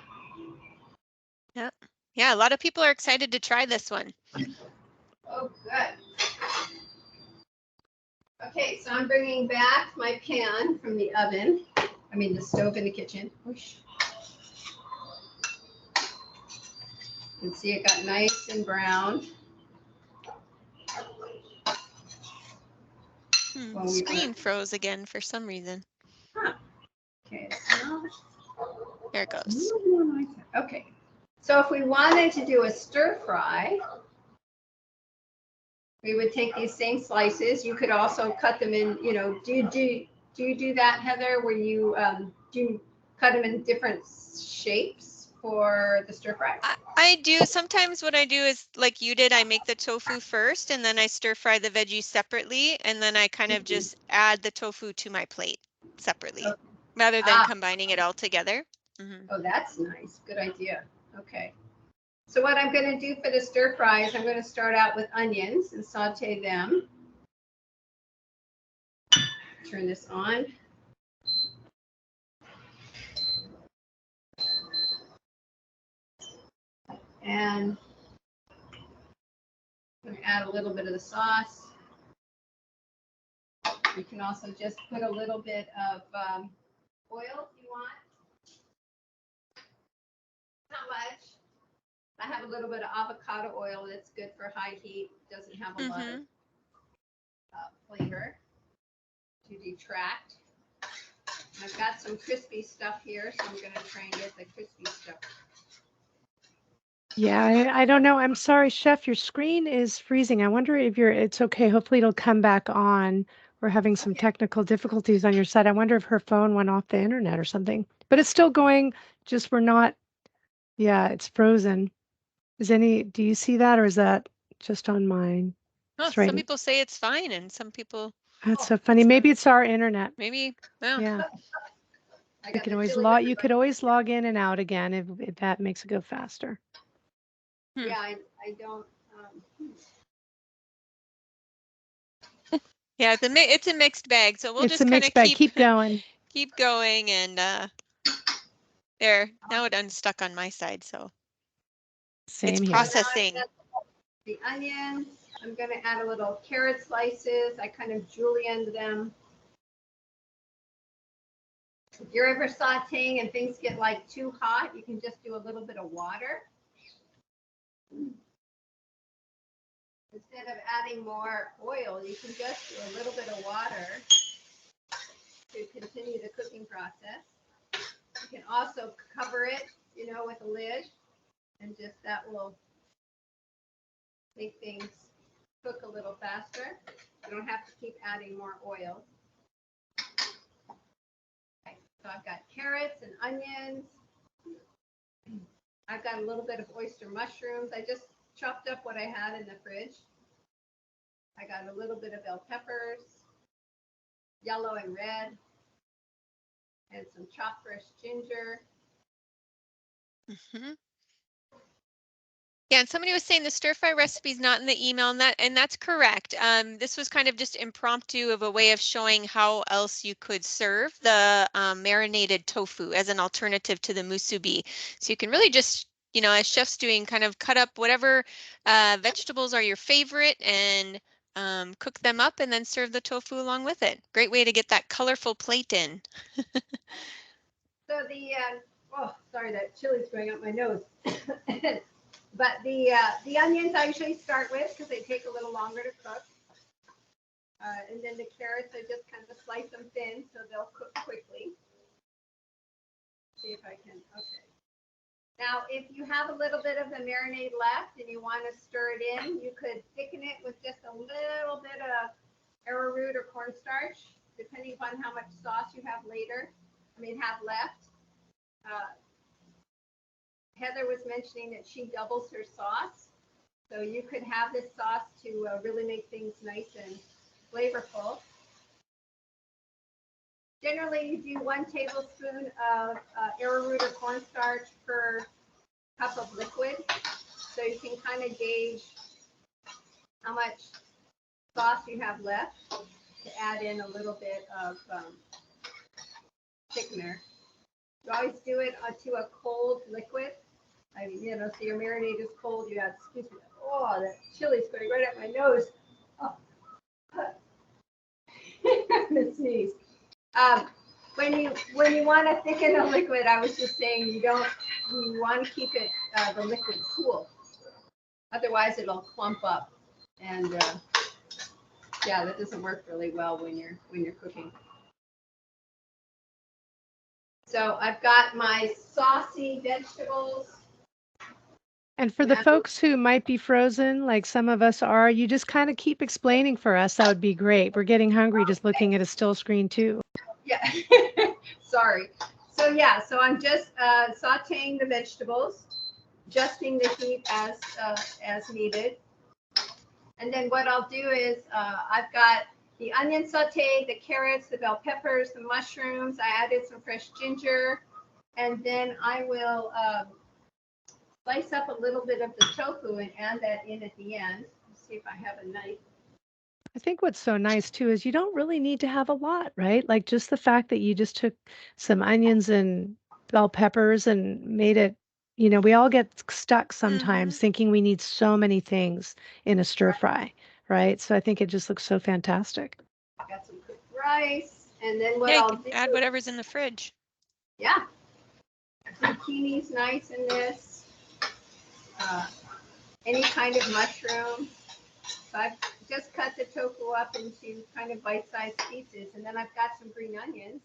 Yep. Yeah, a lot of people are excited to try this one. Oh, good. Okay, so I'm bringing back my pan from the oven. I mean, the stove in the kitchen. Whoosh. You can see it got nice and brown. Screen froze again for some reason. Huh. Okay, there it goes. Okay, so if we wanted to do a stir fry, we would take these same slices. You could also cut them in, you know, do you do that, Heather, where you do cut them in different shapes for the stir fry? I do. Sometimes what I do is like you did, I make the tofu first and then I stir fry the veggies separately. And then I kind of just add the tofu to my plate separately rather than combining it all together. Oh, that's nice. Good idea. Okay. So what I'm going to do for the stir fry is I'm going to start out with onions and saute them. Turn this on. And I'm going to add a little bit of the sauce. You can also just put a little bit of oil if you want. Not much. I have a little bit of avocado oil that's good for high heat. Doesn't have a lot of flavor to detract. I've got some crispy stuff here, so I'm going to try and get the crispy stuff. Yeah, I don't know. I'm sorry, Chef, your screen is freezing. I wonder if it's okay. Hopefully it'll come back on. We're having some technical difficulties on your side. I wonder if her phone went off the internet or something. But it's still going, just we're not, yeah, it's frozen. Do you see that or is that just on mine? Oh, some people say it's fine and some people. That's so funny. Maybe it's our internet. Maybe. Well. Yeah. You could always log in and out again if that makes it go faster. Yeah, I don't. Yeah, it's a mixed bag, so we'll just kind of keep going. Keep going, and there. Now it unstuck on my side, so Same it's processing. The onions. I'm going to add a little carrot slices. I kind of julienned them. If you're ever sauteing and things get like too hot, you can just do a little bit of water. Instead of adding more oil, you can just do a little bit of water to continue the cooking process. You can also cover it, you know, with a lid, and just that will make things cook a little faster. You don't have to keep adding more oil. Okay, so I've got carrots and onions. I've got a little bit of oyster mushrooms. I just chopped up what I had in the fridge. I got a little bit of bell peppers, yellow and red, and some chopped fresh ginger. Yeah, and somebody was saying the stir fry recipe is not in the email, and that's correct. This was kind of just impromptu of a way of showing how else you could serve the marinated tofu as an alternative to the musubi. So you can really just, you know, as chef's doing, kind of cut up whatever vegetables are your favorite and cook them up and then serve the tofu along with it. Great way to get that colorful plate in. So oh, sorry, that chili's going up my nose. But the onions I usually start with because they take a little longer to cook. And then the carrots, I just kind of slice them thin so they'll cook quickly. See if I can, okay. Now, if you have a little bit of the marinade left and you want to stir it in, you could thicken it with just a little bit of arrowroot or cornstarch, depending upon how much sauce you have have left. Heather was mentioning that she doubles her sauce. So you could have this sauce to really make things nice and flavorful. Generally, you do 1 tablespoon of arrowroot or cornstarch per cup of liquid. So you can kind of gauge how much sauce you have left to add in a little bit of thickener. You always do it to a cold liquid. I mean, you know, so your marinade is cold. You have, excuse me, oh, that chili's going right up my nose. Oh. I'm gonna sneeze. When you want to thicken a liquid, I was just saying you want to keep it the liquid cool. Otherwise, it'll clump up, and yeah, that doesn't work really well when you're cooking. So I've got my saucy vegetables. And for the folks who might be frozen, like some of us are, you just kind of keep explaining for us. That would be great. We're getting hungry just looking at a still screen too. Yeah, sorry. So yeah, so I'm just sauteing the vegetables, adjusting the heat as needed. And then what I'll do is I've got the onion sauteed, the carrots, the bell peppers, the mushrooms. I added some fresh ginger, and then I will slice up a little bit of the tofu and add that in at the end. Let's see if I have a knife. I think what's so nice too is you don't really need to have a lot, right? Like just the fact that you just took some onions and bell peppers and made it, you know, we all get stuck sometimes thinking we need so many things in a stir fry, right? So I think it just looks so fantastic. I got some cooked rice, and then what Yeah, I'll you can do. add whatever's in the fridge. Yeah. Zucchini's nice in this. Any kind of mushroom. So I've just cut the tofu up into kind of bite-sized pieces, and then I've got some green onions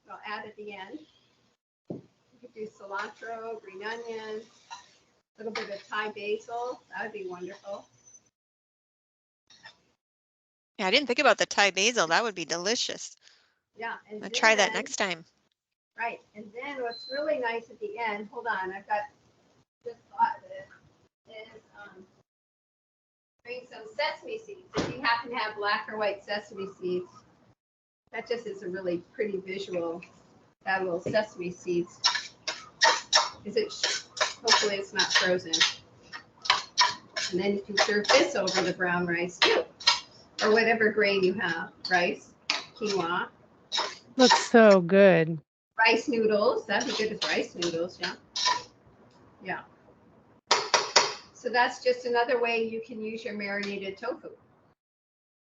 I'll add at the end. You could do cilantro, green onions, a little bit of Thai basil. That would be wonderful. Yeah, I didn't think about the Thai basil. That would be delicious. Yeah, and I'll try that next time. Right, and then what's really nice at the end, hold on, I've got just thought of it, is bring some sesame seeds. If you happen to have black or white sesame seeds, that just is a really pretty visual. That little sesame seeds. Hopefully it's not frozen. And then you can serve this over the brown rice too, or whatever grain you have. Rice, quinoa. Looks so good. Rice noodles. That'd be good as rice noodles. Yeah. Yeah. So that's just another way you can use your marinated tofu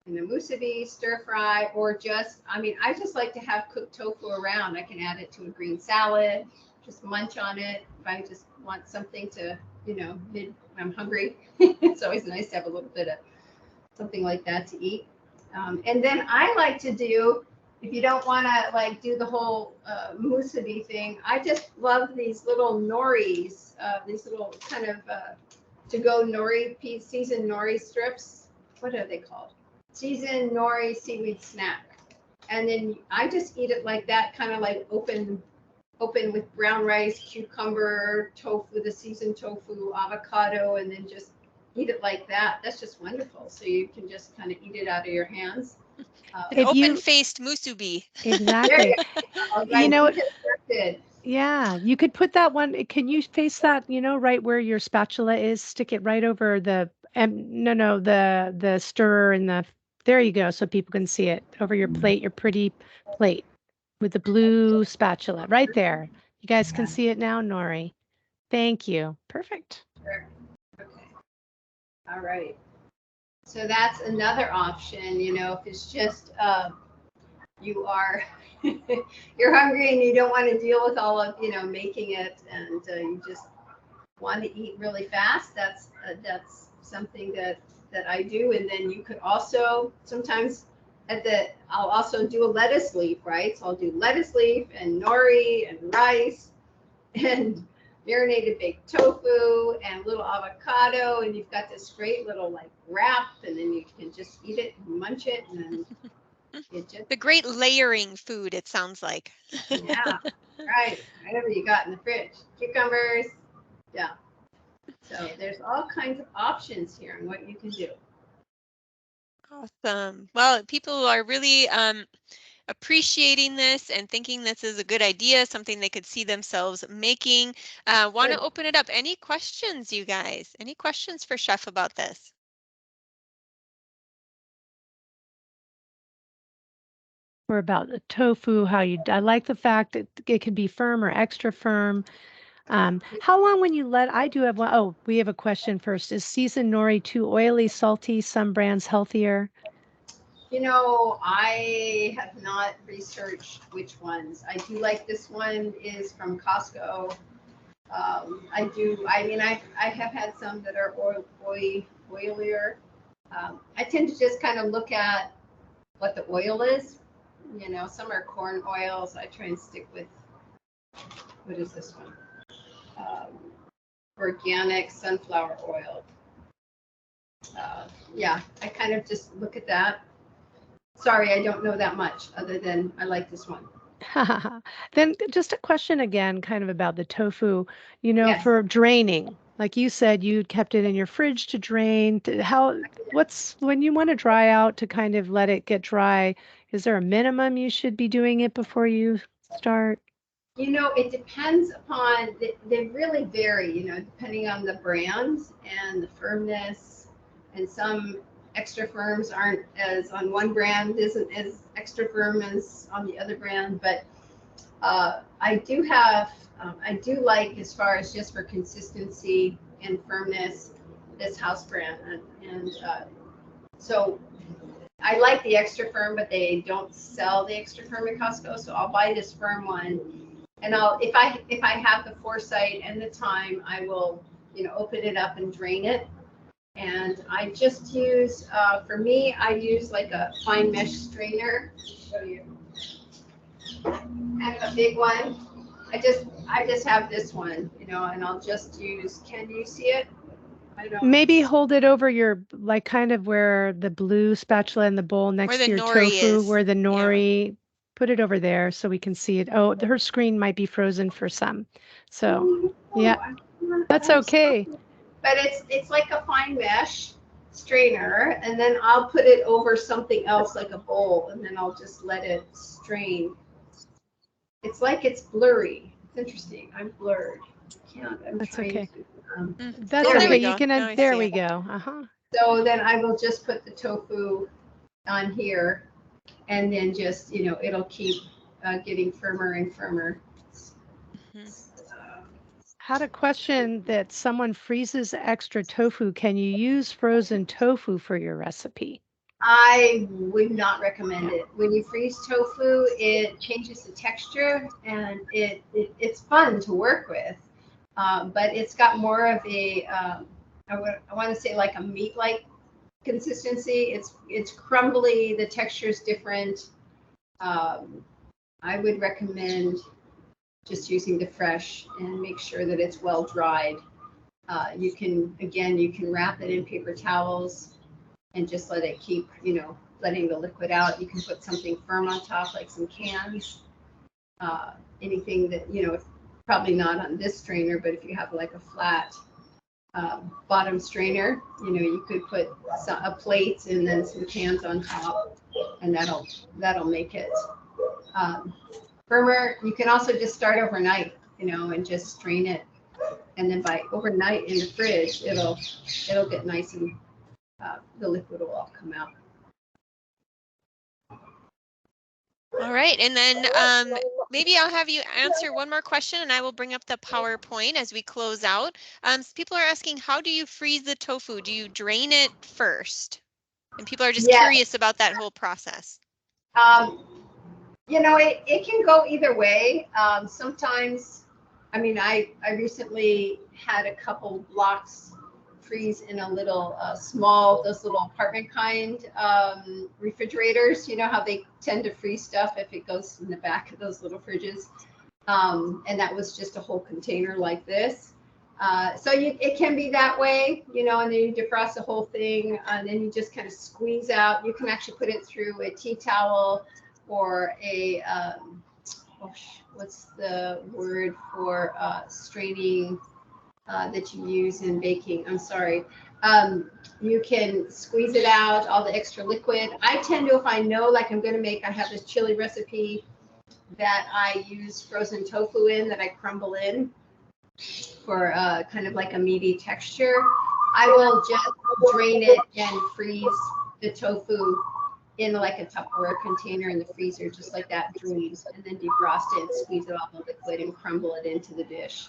in a musubi, stir fry, or just, I mean, I just like to have cooked tofu around. I can add it to a green salad, just munch on it. If I just want something to, you know, when I'm hungry, it's always nice to have a little bit of something like that to eat. And then I like to do, if you don't want to like do the whole musubi thing, I just love these little noris, these little kind of to-go nori, seasoned nori strips. What are they called? Seasoned nori seaweed snack. And then I just eat it like that, kind of like open with brown rice, cucumber, tofu, the seasoned tofu, avocado, and then just eat it like that. That's just wonderful. So you can just kind of eat it out of your hands. An open-faced musubi. Exactly. You know, yeah, you could put that one. Can you face that, you know, right where your spatula is? Stick it right over the, the stirrer and there you go. So people can see it over your plate, your pretty plate with the blue spatula right there. You guys can see it now, Nori. Thank you. Perfect. Sure. Okay. All right. So that's another option, you know, if it's just you are you're hungry and you don't want to deal with all of, you know, making it, and you just want to eat really fast. That's something that I do. And then you could also sometimes I'll also do a lettuce leaf, right? So I'll do lettuce leaf and nori and rice and marinated baked tofu and a little avocado, and you've got this great little like wrap, and then you can just eat it and munch it, and then it just the great layering food, it sounds like. Yeah, right. Whatever you got in the fridge, cucumbers, yeah. So there's all kinds of options here on what you can do. Awesome. Well, people are really appreciating this and thinking this is a good idea, something they could see themselves making. Want to open it up. Any questions, you guys? Any questions for Chef about this? Or about the tofu, I like the fact that it can be firm or extra firm. How long when you let, I do have one, oh, we have a question first. Is seasoned nori too oily, salty, some brands healthier? You know, I have not researched which ones. I do like this one is from Costco. I have had some that are oilier. I tend to just kind of look at what the oil is. You know, some are corn oils. I try and stick with, what is this one? Organic sunflower oil. Yeah, I kind of just look at that. Sorry, I don't know that much other than I like this one. Then just a question again, kind of about the tofu, you know, Yes. for draining. Like you said, you kept it in your fridge to drain. When you want to dry out to kind of let it get dry, is there a minimum you should be doing it before you start? You know, it depends upon, they really vary, you know, depending on the brands and the firmness. And some extra firms aren't as, on one brand isn't as extra firm as on the other brand. But I do like, as far as just for consistency and firmness, this house brand. So I like the extra firm, but they don't sell the extra firm at Costco. So I'll buy this firm one. And if I have the foresight and the time, I will, you know, open it up and drain it. And I just use, for me, I use like a fine mesh strainer. Show you. Kind of a big one. I just have this one, you know, and I'll just use. Can you see it? I don't. Maybe hold it over your, like kind of where the blue spatula in the bowl next Where to the your nori tofu, is. where the Yeah. nori, put it over there so we can see it. Oh, her screen might be frozen for some. So, yeah, that's okay. But it's like a fine mesh strainer, and then I'll put it over something else like a bowl, and then I'll just let it strain. It's like it's blurry. It's interesting. I'm blurred. I can't. I'm That's trying okay. to. That's There okay. we You go. can, Now I there see we it. go. Uh-huh. So then I will just put the tofu on here, and then just, you know, it'll keep getting firmer and firmer. Had a question that someone freezes extra tofu. Can you use frozen tofu for your recipe? I would not recommend it. When you freeze tofu, it changes the texture, and it's fun to work with, but it's got more of a I want to say like a meat-like consistency. It's crumbly. The texture is different. I would recommend just using the fresh and make sure that it's well dried. You can wrap it in paper towels and just let it keep, you know, letting the liquid out. You can put something firm on top, like some cans, anything that, you know, probably not on this strainer, but if you have like a flat bottom strainer, you know, you could put a plate and then some cans on top, and that'll make it firmer. You can also just start overnight, you know, and just strain it, and then by overnight in the fridge, it'll get nice, and the liquid will all come out. All right, and then maybe I'll have you answer one more question, and I will bring up the PowerPoint as we close out. People are asking, how do you freeze the tofu? Do you drain it first? And people are just curious about that whole process. You know, it can go either way. Sometimes, I mean, I recently had a couple blocks freeze in a little small, those little apartment kind refrigerators. You know how they tend to freeze stuff if it goes in the back of those little fridges. And that was just a whole container like this. So it can be that way, you know, and then you defrost the whole thing, and then you just kind of squeeze out. You can actually put it through a tea towel or a, what's the word for straining that you use in baking. I'm sorry. You can squeeze it out, all the extra liquid. I tend to, if I know, like I'm going to make, I have this chili recipe that I use frozen tofu in, that I crumble in for kind of like a meaty texture. I will just drain it and freeze the tofu in like a Tupperware container in the freezer, just like that, dreams, and then defrost it, squeeze it all the liquid, and crumble it into the dish.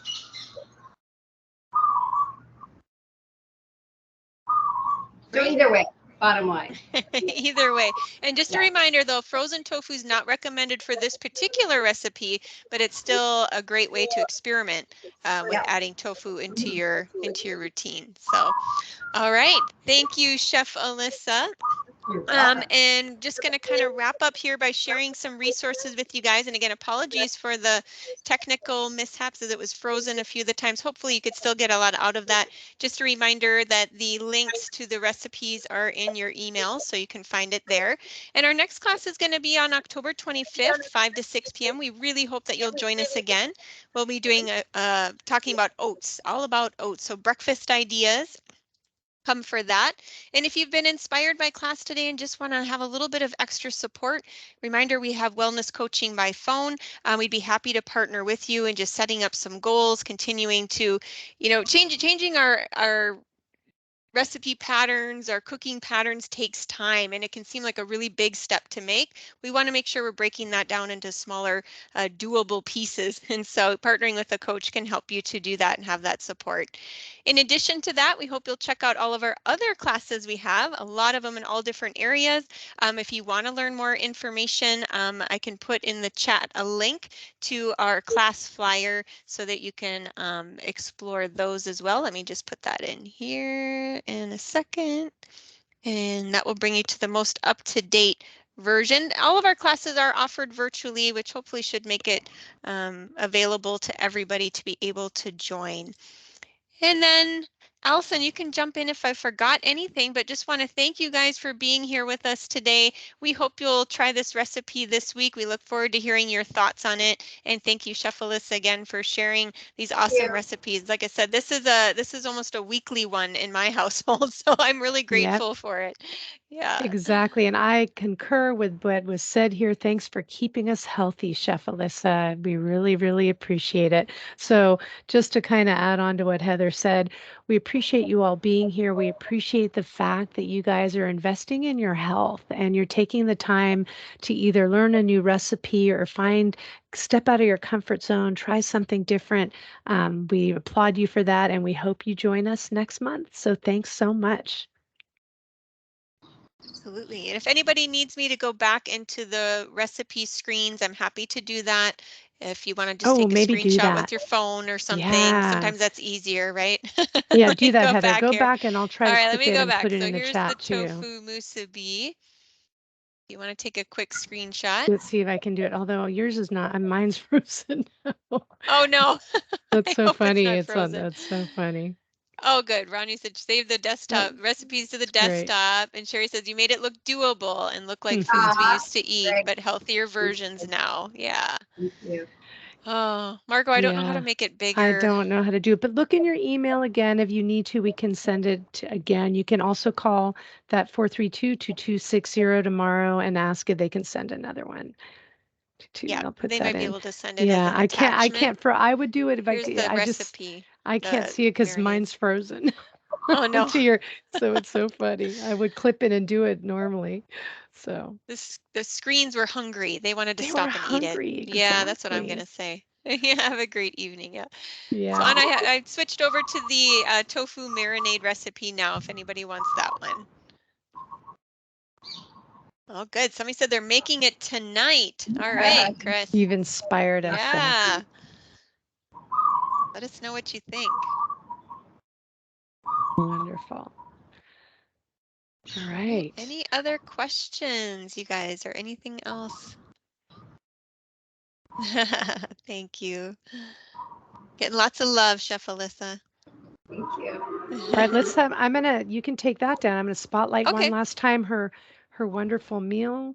So either way, bottom line. Either way. And just a reminder though, frozen tofu is not recommended for this particular recipe, but it's still a great way to experiment with adding tofu into your routine. So, all right. Thank you, Chef Alyssa. And just going to kind of wrap up here by sharing some resources with you guys. And again, apologies for the technical mishaps as it was frozen a few of the times. Hopefully you could still get a lot out of that. Just a reminder that the links to the recipes are in your email, so you can find it there. And our next class is going to be on October 25th, 5 to 6 p.m. We really hope that you'll join us again. We'll be doing talking about oats, all about oats. So breakfast ideas. Come for that. And if you've been inspired by class today and just want to have a little bit of extra support, reminder, we have wellness coaching by phone. We'd be happy to partner with you in just setting up some goals, continuing to, changing our recipe patterns, our cooking patterns takes time, and it can seem like a really big step to make. We want to make sure we're breaking that down into smaller, doable pieces. And so partnering with a coach can help you to do that and have that support. In addition to that, we hope you'll check out all of our other classes we have, a lot of them in all different areas. If you want to learn more information, I can put in the chat a link to our class flyer so that you can explore those as well. Let me just put that in here in a second, and that will bring you to the most up-to-date version. All of our classes are offered virtually, which hopefully should make it available to everybody to be able to join. And then Allison, you can jump in if I forgot anything, but just want to thank you guys for being here with us today. We hope you'll try this recipe this week. We look forward to hearing your thoughts on it. And thank you, Chef Alyssa, again for sharing these awesome recipes. Like I said, this is almost a weekly one in my household, so I'm really grateful for it. Yeah. Exactly. And I concur with what was said here. Thanks for keeping us healthy, Chef Alyssa. We really, really appreciate it. So just to kind of add on to what Heather said, we appreciate you all being here. We appreciate the fact that you guys are investing in your health and you're taking the time to either learn a new recipe or step out of your comfort zone, try something different. We applaud you for that, and we hope you join us next month. So thanks so much. Absolutely. And if anybody needs me to go back into the recipe screens, I'm happy to do that. If you want to just take a screenshot with your phone or something, sometimes that's easier, right? Yeah, do that, Heather. Go back and I'll try to click it and put it in the chat too. Here's the tofu musubi. You want to take a quick screenshot? Let's see if I can do it. Although yours is not, mine's frozen. Oh no. That's so funny. It's that's so funny. Oh, good. Ronnie said save the desktop recipes to the desktop. And Sherry says you made it look doable and look like foods we used to eat, but healthier versions now. Yeah. Thank you. Oh, Margot, I don't know how to make it bigger. I don't know how to do it, but look in your email again. If you need to, we can send it again. You can also call that 432-2260 tomorrow and ask if they can send another one. Yeah, I'll put they that might in. be able to send it as an attachment. I would do it if Here's the recipe. I can't see it because mine's frozen. Oh no. So it's so funny. I would clip it and do it normally. So the screens were hungry. They wanted to stop and eat it. Exactly. Yeah, that's what I'm gonna say. Yeah, have a great evening. Yeah. Yeah. So and I switched over to the tofu marinade recipe now if anybody wants that one. Oh, good. Somebody said they're making it tonight. All right, Chris. You've inspired us. Yeah. Let us know what you think. Wonderful. All right. Any other questions, you guys, or anything else? Thank you. Getting lots of love, Chef Alyssa. Thank you. All right, you can take that down. I'm gonna spotlight one last time her wonderful meal.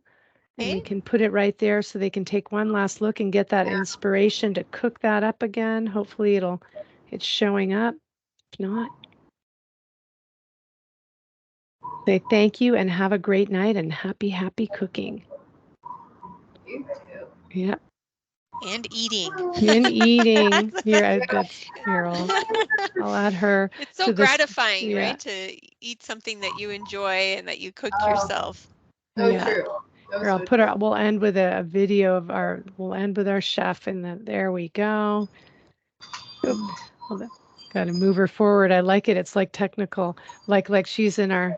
And we can put it right there so they can take one last look and get that inspiration to cook that up again. Hopefully it's showing up. If not, say thank you and have a great night and happy cooking. You too. Yeah. And eating. And eating. That's Carol. I'll add her. It's so to this. gratifying, Yeah. right? To eat something that you enjoy and that you cooked Oh. yourself. So Yeah. true. So, Here, I'll so put true. our. We'll end with a video of our. We'll end with our chef, and then there we go. Oop, hold on. Got to move her forward. I like it. It's like technical, like she's in our.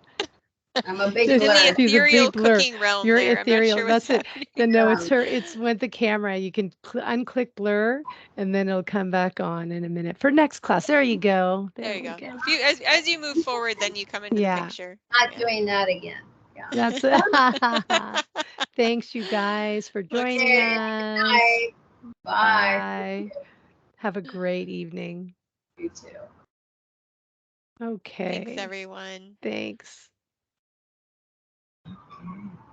I'm a big In the blur. She's a ethereal big blur. cooking realm You're there. ethereal. I'm not sure what's That's it. happening. No, it's her. It's with the camera. You can unclick blur, and then it'll come back on in a minute for next class. There you go. There you we go. As you move forward, then you come into Yeah. the picture. Not doing that again. Yeah. That's it. Thanks, you guys, for joining Okay. us. Bye. Bye. Bye. Have a great evening. You too. Okay. Thanks, everyone. Thanks.